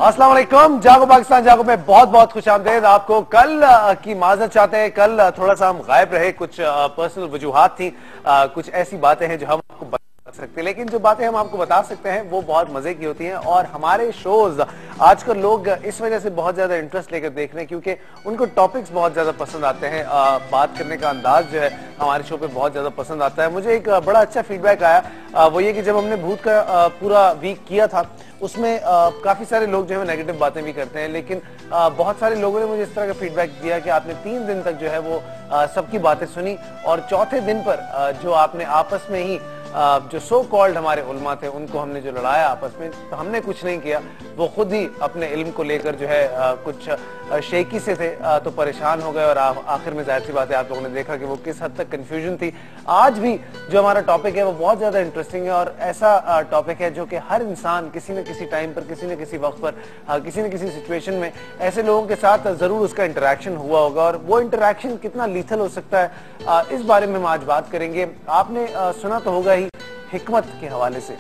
अस्सलाम वालेकुम। जागो पाकिस्तान जागो में बहुत बहुत खुशामदीद आपको। कल की माजरत चाहते हैं, कल थोड़ा सा हम गायब रहे, कुछ पर्सनल वजूहात थी, कुछ ऐसी बातें हैं जो हम आपको बता सकते हैं, लेकिन जो बातें हम आपको बता सकते हैं वो बहुत मजे की होती हैं। और हमारे शोज आजकल लोग इस वजह से बहुत ज्यादा इंटरेस्ट लेकर देख रहे हैं क्योंकि उनको टॉपिक्स बहुत ज्यादा पसंद आते हैं, बात करने का अंदाज जो है हमारे शो पे बहुत ज्यादा पसंद आता है। मुझे एक बड़ा अच्छा फीडबैक आया, वो ये कि जब हमने भूत का पूरा वीक किया था उसमें काफी सारे लोग जो है नेगेटिव बातें भी करते हैं, लेकिन बहुत सारे लोगों ने मुझे इस तरह का फीडबैक दिया कि आपने 3 दिन तक जो है वो सबकी बातें सुनी और चौथे दिन पर जो आपने आपस में ही जो सो कॉल्ड हमारे उलमा थे उनको हमने जो लड़ाया आपस में, तो हमने कुछ नहीं किया, वो खुद ही अपने इल्म को लेकर जो है कुछ शेकी से थे, तो परेशान हो गए और आखिर में जाहिर सी बात है आप लोगों ने देखा कि वो किस हद तक कंफ्यूजन थी। आज भी जो हमारा टॉपिक है वो बहुत ज्यादा इंटरेस्टिंग है और ऐसा टॉपिक है जो कि हर इंसान किसी न किसी टाइम पर, किसी न किसी वक्त पर, किसी न किसी सिचुएशन में ऐसे लोगों के साथ जरूर उसका इंटरेक्शन हुआ होगा और वो इंटरेक्शन कितना लीथल हो सकता है, इस बारे में हम आज बात करेंगे। आपने सुना तो होगा ही हिकमत के हवाले से,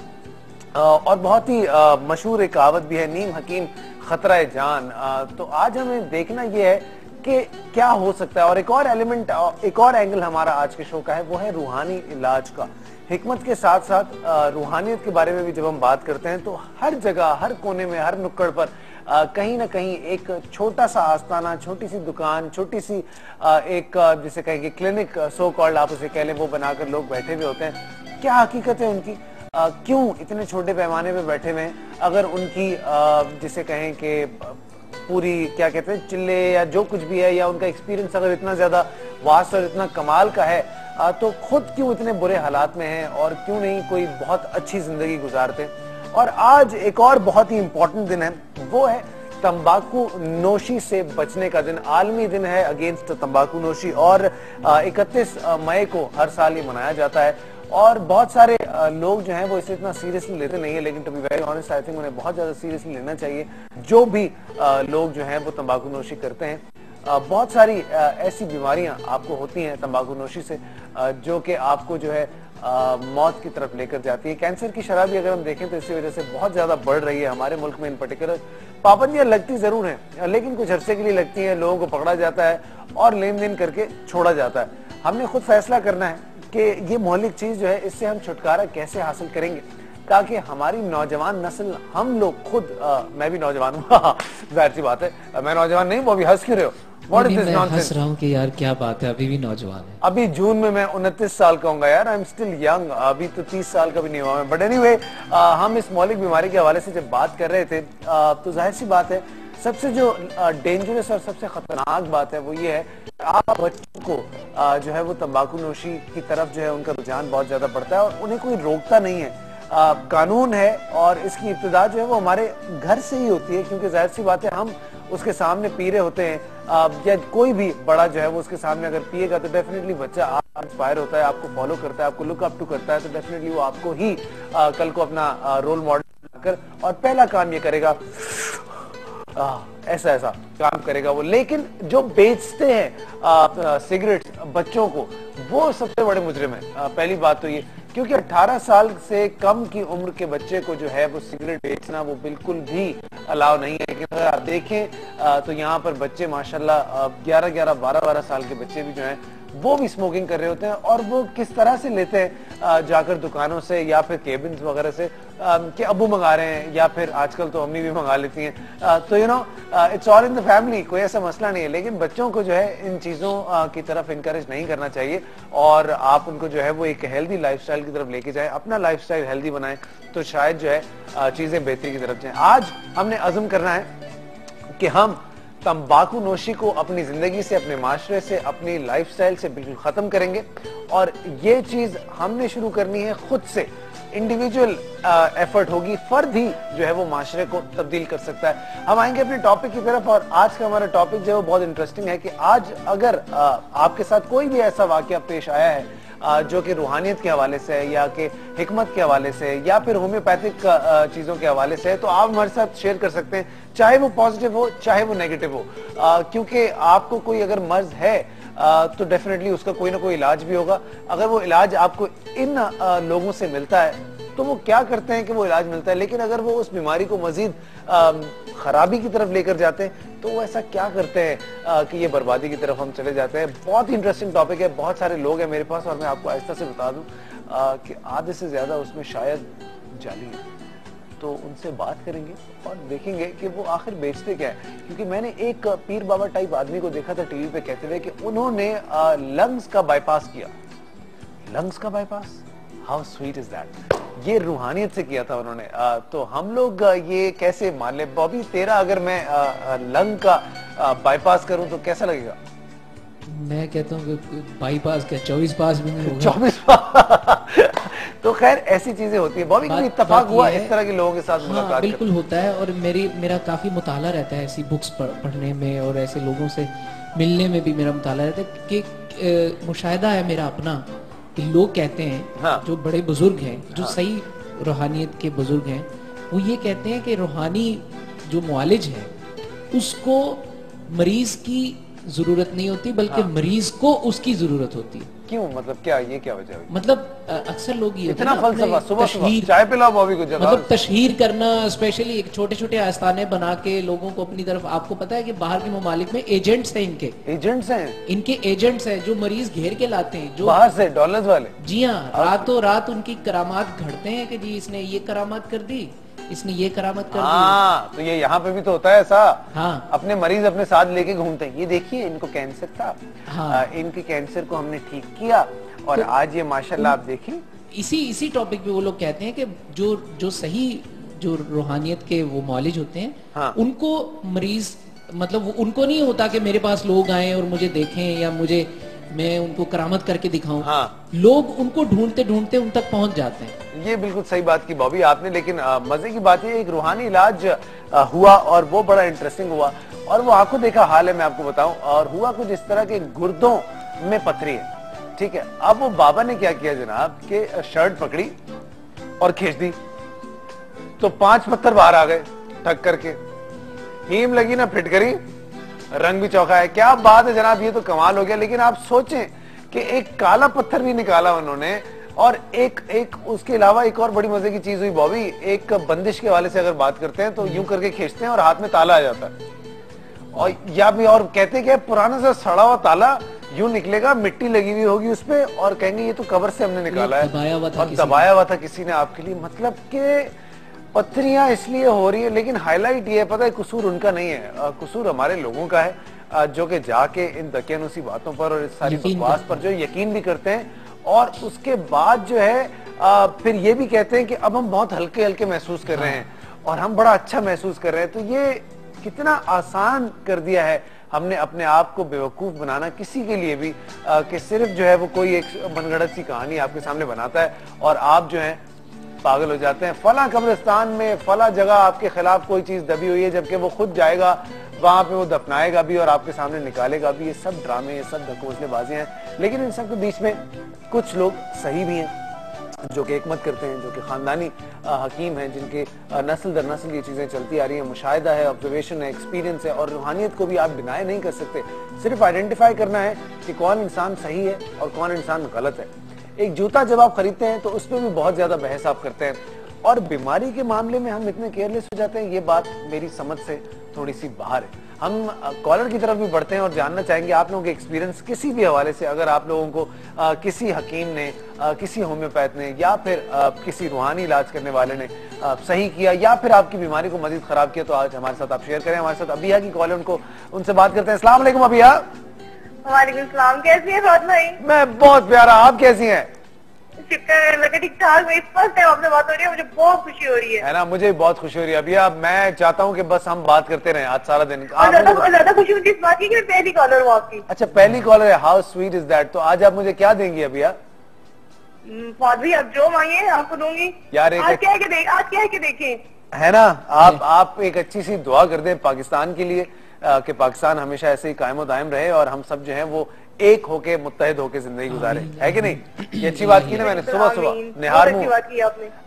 और बहुत ही मशहूर एक कहावत भी है, नीम हकीम खतरा जान। तो आज हमें देखना यह है कि क्या हो सकता है। और एक और एलिमेंट, एक और एंगल हमारा आज के शो का है, वो है रूहानी इलाज का। हिकमत के साथ साथ रूहानियत के बारे में भी जब हम बात करते हैं तो हर जगह, हर कोने में, हर नुक्कड़ पर कहीं ना कहीं एक छोटा सा आस्ताना, छोटी सी दुकान, छोटी सी एक जिसे कहेंगे क्लिनिक, सो कॉल्ड आप उसे कह लें, वो बनाकर लोग बैठे हुए होते हैं। क्या हकीकत है उनकी, क्यों इतने छोटे पैमाने पे बैठे हुए हैं? अगर उनकी जिसे कहें कि पूरी क्या कहते हैं चिल्ले या जो कुछ भी है, या उनका एक्सपीरियंस अगर इतना ज्यादा वास्ट और इतना कमाल का है, तो खुद क्यों इतने बुरे हालात में हैं और क्यों नहीं कोई बहुत अच्छी जिंदगी गुजारते। और आज एक और बहुत ही इंपॉर्टेंट दिन है, वो है तंबाकू नोशी से बचने का दिन। आलमी दिन है अगेंस्ट तंबाकू नोशी और 31 मई को हर साल ये मनाया जाता है। और बहुत सारे लोग जो हैं वो इसे इतना सीरियसली लेते नहीं है, लेकिन to be very honest I think उन्हें बहुत ज्यादा सीरियसली लेना चाहिए। जो भी लोग जो हैं वो तंबाकू नोशी करते हैं, बहुत सारी ऐसी बीमारियां आपको होती हैं तंबाकू नोशी से, जो कि आपको जो है मौत की तरफ लेकर जाती है। कैंसर की शरह भी अगर हम देखें तो इसी वजह से बहुत ज्यादा बढ़ रही है हमारे मुल्क में। इन पर्टिकुलर पाबंदियां लगती जरूर हैं, लेकिन कुछ अरसे के लिए लगती हैं, लोगों को पकड़ा जाता है और लेन देन करके छोड़ा जाता है। हमने खुद फैसला करना है कि ये मौलिक चीज जो है इससे हम छुटकारा कैसे हासिल करेंगे, ताकि हमारी नौजवान नस्ल, हम लोग खुद, मैं भी नौजवान हूँ जाहिर सी बात है, मैं नौजवान नहीं, वो भी हंस क्यों रहे हो? What is this nonsense? हंस रहा हूँ कि यार क्या बात है, अभी भी नौजवान है। अभी जून में मैं 29 साल का हूँ यार, आई एम स्टिल यंग, अभी तो 30 साल का भी नहीं हुआ मैं। बट एनीवे, हम इस मौलिक बीमारी के हवाले से जब बात कर रहे थे, तो जाहिर सी बात है सबसे जो डेंजरस और सबसे खतरनाक बात है वो ये है, आप बच्चों को जो है वो तंबाकू नोशी की तरफ जो है उनका रुझान बहुत ज्यादा बढ़ता है और उन्हें कोई रोकता नहीं है। कानून है और इसकी इब्तिदा जो है वो हमारे घर से ही होती है, क्योंकि जाहिर सी बात है हम उसके सामने पी रहे होते हैं, या कोई भी बड़ा जो है वो उसके सामने अगर पिएगा तो डेफिनेटली बच्चा आप इंस्पायर होता है, आपको फॉलो करता है, आपको लुक अप टू करता है, तो डेफिनेटली वो आपको ही कल को अपना रोल मॉडल कर और पहला काम ये करेगा, ऐसा ऐसा काम करेगा वो। लेकिन जो बेचते हैं सिगरेट बच्चों को, वो सबसे बड़े मुजरिम है। पहली बात तो ये, क्योंकि 18 साल से कम की उम्र के बच्चे को जो है वो सिगरेट बेचना वो बिल्कुल भी अलाउ नहीं है। लेकिन अगर आप देखें तो यहाँ पर बच्चे माशाल्लाह 11-11, 12-12 साल के बच्चे भी जो हैं वो भी स्मोकिंग कर रहे होते हैं। और वो किस तरह से लेते हैं, जाकर दुकानों से या फिर केबिन्स वगैरह से, कि अबू मंगा रहे हैं या फिर आजकल तो अम्मी भी मंगा लेती हैं, तो you know it's all in the family, कोई ऐसा मसला नहीं है। लेकिन बच्चों को जो है इन चीजों की तरफ इनकरेज नहीं करना चाहिए और आप उनको जो है वो एक हेल्दी लाइफस्टाइल की तरफ लेके जाए, अपना लाइफस्टाइल हेल्दी बनाएं, तो शायद जो है चीजें बेहतरी की तरफ जाएं। आज हमने अज़म करना है कि हम तंबाकू नोशी को अपनी जिंदगी से, अपने माशरे से, अपनी लाइफस्टाइल से बिल्कुल खत्म करेंगे। और ये चीज हमने शुरू करनी है खुद से, इंडिविजुअल एफर्ट होगी, फर्द ही जो है वो माशरे को तब्दील कर सकता है। हम आएंगे अपने टॉपिक की तरफ और आज का हमारा टॉपिक जो है वो बहुत इंटरेस्टिंग है कि आज अगर आपके साथ कोई भी ऐसा वाकया पेश आया है जो कि रूहानियत के हवाले से है, या कि हिकमत के हवाले से है, या फिर होम्योपैथिक चीजों के हवाले से है, तो आप हमारे साथ शेयर कर सकते हैं, चाहे वो पॉजिटिव हो चाहे वो नेगेटिव हो, क्योंकि आपको कोई अगर मर्ज है तो डेफिनेटली उसका कोई ना कोई इलाज भी होगा। अगर वो इलाज आपको इन लोगों से मिलता है तो वो क्या करते हैं कि वो इलाज मिलता है, लेकिन अगर वो उस बीमारी को मजीद खराबी की तरफ लेकर जाते हैं तो वो ऐसा क्या करते हैं कि ये बर्बादी की तरफ हम चले जाते हैं। बहुत ही इंटरेस्टिंग टॉपिक है, बहुत सारे लोग हैं मेरे पास, और मैं आपको आहिस्ता से बता दूं कि आधे से ज्यादा उसमें शायद जाली है, तो उनसे बात करेंगे और देखेंगे कि वो आखिर बेचते क्या है। क्योंकि मैंने एक पीर बाबा टाइप आदमी को देखा था टीवी पे कहते हुए कि उन्होंने लंग्स का बाईपास किया। लंग्स का bypass, how sweet is that. ये रूहानियत से किया था उन्होंने। तो हम लोग ये कैसे मान ले बॉबी, तेरा अगर मैं लंग का बाईपास करूं तो कैसा लगेगा? मैं कहता हूँ कि बाईपास क्या 24 पास भी नहीं होगा। 24 पास तो खैर ऐसी चीजें होती है। बॉबी कभी इत्तेफाक हुआ इस तरह के लोगों के साथ मुलाकात? हाँ, बिल्कुल होता है। और मेरा काफी मुताला रहता है ऐसी बुक्स पढ़ने में और ऐसे लोगों से मिलने में भी मेरा मुताला रहता है कि मुशाहिदा है मेरा अपना कि लोग कहते हैं, हाँ। जो बड़े बुजुर्ग हैं, जो सही रूहानियत के बुजुर्ग हैं, वो ये कहते हैं कि रूहानी जो मुआलिज है उसको मरीज की जरूरत नहीं होती, बल्कि मरीज को उसकी जरूरत होती है। क्यों, मतलब क्या, ये क्या वजह है? मतलब अक्सर लोग ये इतना फलसफा, सुबह सुबह चाय पिलाओ बॉबी को, जब मतलब तशहीर करना, स्पेशली एक छोटे छोटे आस्थाने बना के लोगों को अपनी तरफ। आपको पता है कि बाहर के ममालिक में एजेंट्स हैं, इनके एजेंट्स हैं जो मरीज घेर के लाते हैं, जो बाहर से डॉलर्स वाले। जी हाँ, रातों रात उनकी करामात घड़ते हैं कि जी इसने ये करामात कर दी, इसने ये करामत कर दी। तो ये यहाँ पे भी तो होता है ऐसा। हाँ। अपने मरीज अपने साथ लेके घूमते हैं, ये देखिए इनको कैंसर था। हाँ। इनके कैंसर को हमने ठीक किया और तो आज ये माशाल्लाह आप देखिए। इसी टॉपिक पे वो लोग कहते हैं कि जो सही जो रूहानियत के वो मौलिज होते हैं, हाँ। उनको मरीज मतलब उनको नहीं होता कि मेरे पास लोग आए और मुझे देखें या मैं उनको करामत करके दिखाऊं। हाँ। लोग उनको ढूंढते ढूंढते उन तक पहुंच जाते हैं। ये बिल्कुल सही बात की बॉबी आपने, लेकिन मजे की बात है एक रूहानी इलाज हुआ और वो बड़ा इंटरेस्टिंग हुआ, और वो आंखों देखा हाल है, मैं आपको बताऊं। और हुआ कुछ इस तरह के गुर्दों में पथरी है, ठीक है। अब वो बाबा ने क्या किया जनाब के शर्ट पकड़ी और खींच दी, तो 5 पत्थर बाहर आ गए ठक करके। हीम लगी ना फिटकरी, रंग भी चौका है। क्या बात है जनाब, ये तो कमाल हो गया। लेकिन आप सोचें कि एक काला पत्थर भी निकाला उन्होंने, और एक उसके अलावा एक और बड़ी मजे की चीज हुई बॉबी। एक बंदिश के हवाले से अगर बात करते हैं तो यूं करके खींचते हैं और हाथ में ताला आ जाता है, और या भी और कहते हैं पुराना सा सड़ा हुआ ताला यूं निकलेगा, मिट्टी लगी हुई होगी उसपे, और कहेंगे ये तो कब्र से हमने निकाला है, और दबाया हुआ था किसी ने आपके लिए। मतलब के पत्थरियां इसलिए हो रही है, लेकिन हाईलाइट ये पता है कसूर उनका नहीं है, कसूर हमारे लोगों का है, जो कि जाके इन दकियानुसी बातों पर और इस सारी बकवास पर जो यकीन भी करते हैं, और उसके बाद जो है फिर ये भी कहते हैं कि अब हम बहुत हल्के हल्के महसूस कर रहे हैं और हम बड़ा अच्छा महसूस कर रहे हैं। तो ये कितना आसान कर दिया है हमने अपने आप को बेवकूफ बनाना किसी के लिए भी, कि सिर्फ जो है वो कोई एक मनगढ़ंत सी कहानी आपके सामने बनाता है और आप जो है पागल हो जाते हैं। फला कब्रिस्तान में फला जगह आपके खिलाफ कोई चीज दबी हुई है, जबकि वो खुद जाएगा वहां पे, वो दफनाएगा भी और आपके सामने निकालेगा भी। ये सब ड्रामे, ये सब ढकोसलेबाजियां हैं। लेकिन इन सब के बीच में कुछ लोग सही भी हैं जो कि हिकमत करते हैं, जो कि खानदानी हकीम हैं, जिनके नस्ल दर नस्ल ये चीजें चलती आ रही हैं। मुशाहिदा है, ऑब्जर्वेशन है, एक्सपीरियंस है, और रूहानियत को भी आप डिनाई नहीं कर सकते। सिर्फ आइडेंटिफाई करना है कि कौन इंसान सही है और कौन इंसान गलत है। एक जूता जब आप खरीदते हैं तो उसमें भी बहुत ज्यादा बहस आप करते हैं, और बीमारी के मामले में हम इतने केयरलेस हो जाते हैं। ये बात मेरी समझ से थोड़ी सी बाहर है। हम कॉलर की तरफ भी बढ़ते हैं और जानना चाहेंगे आप लोगों के एक्सपीरियंस किसी भी हवाले से। अगर आप लोगों को किसी हकीम ने, किसी होम्योपैथ ने, या फिर किसी रूहानी इलाज करने वाले ने सही किया, या फिर आपकी बीमारी को मजीद खराब किया, तो आज हमारे साथ आप शेयर करें। हमारे साथ अबिया की कॉल है, उनसे बात करते हैं। अस्सलाम वालेकुम अबिया। वालेकुम सलाम, कैसी है फौज भाई? मैं बहुत प्यारा, आप कैसी हैं? शुक्र है, ठीक ठाक। मेरी फर्स्ट टाइम आपसे बात हो रही है, मुझे बहुत खुशी हो रही है ना? मुझे भी बहुत खुशी हो रही है। अभी अब मैं चाहता हूँ कि बस हम बात करते रहें आज सारा दिन। ज्यादा खुशी मुझे इस बात की कि मैं पहली कॉलर हूँ आपकी। अच्छा, पहली कॉलर है, हाउ स्वीट इज दैट। तो आज आप मुझे क्या देंगी अभिया? फौज भाई अब जो मांगे आपको दूंगी यार। आज क्या है कि देखें, है ना, आप एक अच्छी सी दुआ कर दें पाकिस्तान के लिए, कि पाकिस्तान हमेशा ऐसे ही कायम दायम रहे और हम सब जो है वो एक होके मुत्तहिद होके जिंदगी गुजारे, है कि नहीं? ये अच्छी बात की ना मैंने सुबह सुबह निहार मुंह।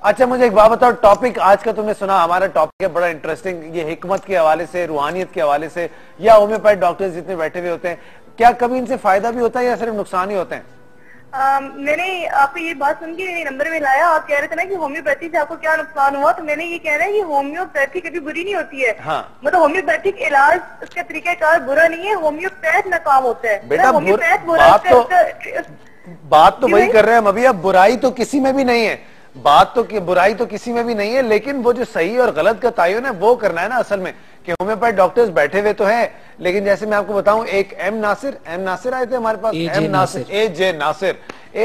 अच्छा, मुझे एक बात बताओ, टॉपिक आज का तुमने सुना? हमारा टॉपिक है बड़ा इंटरेस्टिंग, ये हिकमत के हवाले से, रूहानियत के हवाले से, या होम्योपैथ डॉक्टर्स जितने बैठे हुए होते हैं, क्या कभी इनसे फायदा भी होता है या सिर्फ नुकसान ही होते हैं? मैंने आपको ये बात सुन के मेरे नंबर में लाया, आप कह रहे थे ना कि होम्योपैथी से आपको क्या नुकसान हुआ, तो मैंने ये कहना है कि होम्योपैथी कभी बुरी नहीं होती है। हाँ। मतलब होम्योपैथिक इलाज उसका तरीकाकार बुरा नहीं है, होम्योपैथ नाकाम होता है। बेटा होम्योपैथ बात तो वही कर रहे हैं हम अभी। अब बुराई तो किसी में भी नहीं है, बुराई तो किसी में भी नहीं है, लेकिन वो जो सही और गलत का तयन है वो करना है ना असल में, कि होम्योपैथ डॉक्टर्स बैठे हुए तो हैं, लेकिन जैसे मैं आपको बताऊं, एक एम नासिर आए थे हमारे पास, ए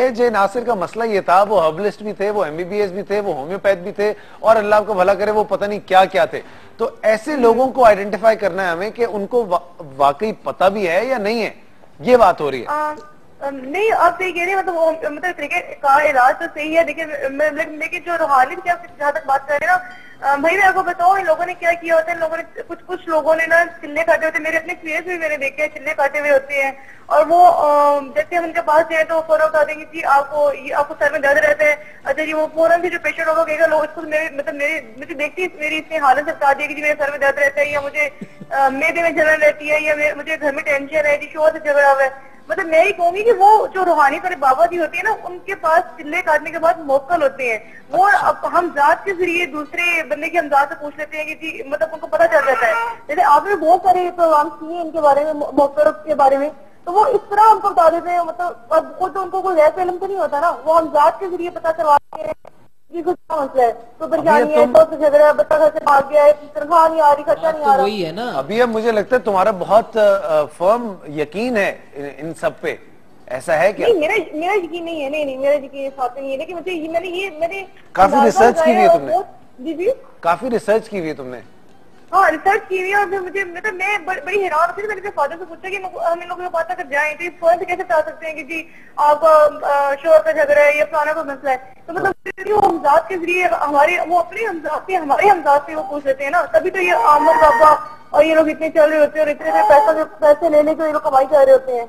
जे नासिर का मसला ये था, वो हर्बलिस्ट भी थे, वो एमबीबीएस भी थे, वो होम्योपैथ भी थे, और अल्लाह को भला करे वो पता नहीं क्या क्या थे। तो ऐसे लोगों को आइडेंटिफाई करना है हमें कि उनको वाकई पता भी है या नहीं है, ये बात हो रही है। नहीं, आप सही कह रहे हैं, मतलब तरीके का इलाज तो सही है, लेकिन जो रूहानियत की आप जहाँ तक बात कर रहे हैं ना, भाई मैं आपको बताऊं इन लोगों ने क्या किया होता है। इन लोगों ने कुछ लोगों ने ना चिल्ले काटे होते हैं, मेरे अपने एक्सपीरियंस में मैंने देखे हैं, चिल्ले काटे हुए होते हैं, और वो जैसे हम उनके पास जाए तो फौरन बता देंगे जी आपको सर में दर्द रहता है। अच्छा जी, वो फौरन से जो पेशेंट होगा कहेगा लोग इसको मुझे देखती है मेरी इसने हालत बता दी कि जी मेरे सर में दर्द रहता है, या मुझे मेदे में जलन रहती है, या मुझे घर में टेंशन है जी, शोर से झगड़ा हुआ है। मतलब मैं ही कहूंगी कि वो जो रूहानी वाले बाबा जी होते हैं ना, उनके पास चिल्ले काटने के बाद मोक्कल होते हैं। वो हम जात के जरिए दूसरे बंदे की हम जात से पूछ लेते हैं कि जी, मतलब उनको पता चल जाता है। जैसे आपने बहुत सारे प्रोग्राम किए इनके बारे में, मोक्कल के बारे में, तो वो इस तरह हमको बता देते हैं। मतलब खुद उनको कोई वैसे इल्म तो नहीं होता ना, वो हम जात के जरिए पता करवाते हैं कि कुछ मसला है, तो परेशानी है, तो झगड़ा, बच्चा घर से भाग गया है, तनख्वाह नहीं आ रही, खर्चा नहीं आ रहा। वही है ना। अभी अब मुझे लगता है तुम्हारा बहुत फर्म यकीन है इन सब पे, ऐसा है क्या? नहीं, मेरा यकीन नहीं है। नहीं, मेरा यकीन इस बात पे नहीं है, लेकिन मैंने काफी रिसर्च की हुई है तुमने? जी, काफी रिसर्च की हुई है तुमने? हाँ, रिसर्च की हुई है। और मुझे मतलब मैं बड़ी हैरान थी, मैंने अपने फादर से पूछा कि हम इन लोगों को पता कर जाएं तो फौरन से कैसे बता सकते हैं कि जी आपका शोर का झगड़ा है या फलाना का मसला है। तो मतलब वो हमजाद के जरिए वो अपने हमजाद से हमारे हमजाद से वो पूछ लेते हैं ना, तभी तो ये आमद बाबा और ये लोग इतने चल रहे होते हैं, और इतने पैसे ले लेके ये लोग कमाई कर रहे होते हैं।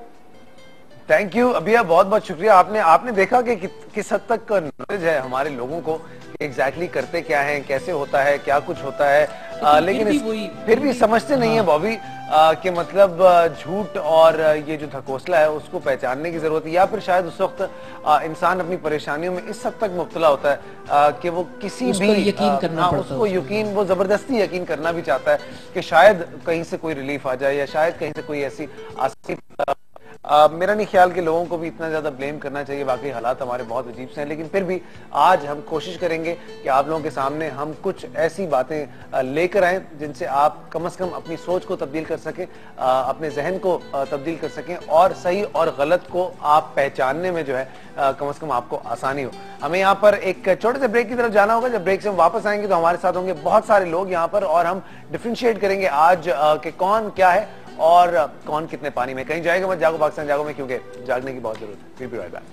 थैंक यू अभिया, बहुत बहुत शुक्रिया। आपने देखा कि किस हद तक नॉलेज है हमारे लोगों को एग्जैक्टली करते क्या है, कैसे होता है, क्या कुछ होता है, लेकिन फिर भी समझते नहीं है बॉबी कि मतलब झूठ और ये जो धकोसला है उसको पहचानने की जरूरत है, या फिर शायद उस वक्त इंसान अपनी परेशानियों में इस हद तक मुब्तला होता है कि वो किसी भी यकीन करना पड़ता है, उसको वो जबरदस्ती यकीन करना भी चाहता है कि शायद कहीं से कोई रिलीफ आ जाए, या शायद कहीं से कोई ऐसी मेरा नहीं ख्याल कि लोगों को भी इतना ज्यादा ब्लेम करना चाहिए। वाकई हालात हमारे बहुत अजीब से हैं, लेकिन फिर भी आज हम कोशिश करेंगे कि आप लोगों के सामने हम कुछ ऐसी बातें लेकर आए जिनसे आप कम से कम अपनी सोच को तब्दील कर सकें, अपने जहन को तब्दील कर सकें, और सही और गलत को आप पहचानने में जो है कम से कम आपको आसानी हो। हमें यहाँ पर एक छोटे से ब्रेक की तरफ जाना होगा। जब ब्रेक से हम वापस आएंगे तो हमारे साथ होंगे बहुत सारे लोग यहाँ पर, और हम डिफरेंशिएट करेंगे आज कि कौन क्या है और कौन कितने पानी में। कहीं जाएगा मत, जागो पाकिस्तान जागो में, क्योंकि जागने की बहुत जरूरत है। We'll be right back.